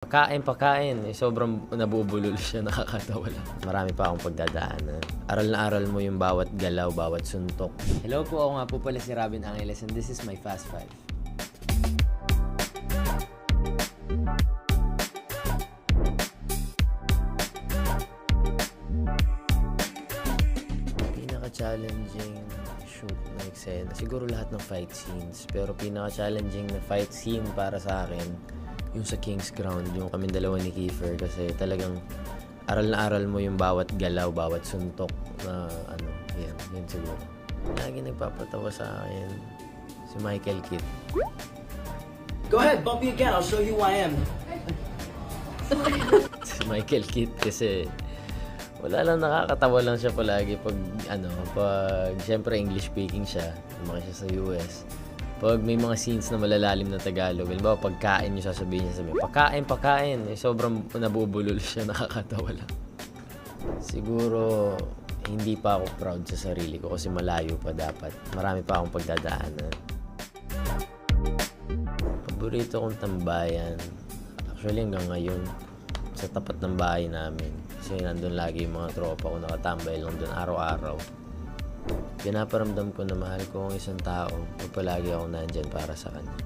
Pakain, eh, sobrang nabubulol siya, nakakatawa lang. Marami pa akong pagdadaanan. Aral na aral mo yung bawat galaw, bawat suntok. Hello po, ako nga po pala si Robin Angeles and this is my Fast Five. Pinaka-challenging shoot na eksena, siguro lahat ng fight scenes. Pero pinaka-challenging na fight scene para sa akin, yung sa King's Ground, yung kaming dalawa ni Kiefer, kasi talagang aral na aral mo yung bawat galaw, bawat suntok na ano, yan siguro. Lagi nagpapatawa sa akin si Michael Kidd. Go ahead, bump me again, I'll show you who I am. Si Michael Kidd kasi wala lang, nakakatawa lang siya palagi pag syempre English speaking siya, lumaki siya sa US. Pag may mga scenes na malalalim na Tagalog, halimbawa pagkain yung sasabihin niya, pakain, eh, sobrang nabubulol siya, nakakatawa lang. Siguro, hindi pa ako proud sa sarili ko kasi malayo pa dapat. Marami pa akong pagdadaanan. Paborito kong tambayan, actually hanggang ngayon, sa tapat ng bahay namin. Kasi nandun lagi yung mga tropa ko, nakatambay lang dun araw-araw. Pinaparamdam ko na mahal ko ang isang tao, pag palagi ako nandyan para sa kanya.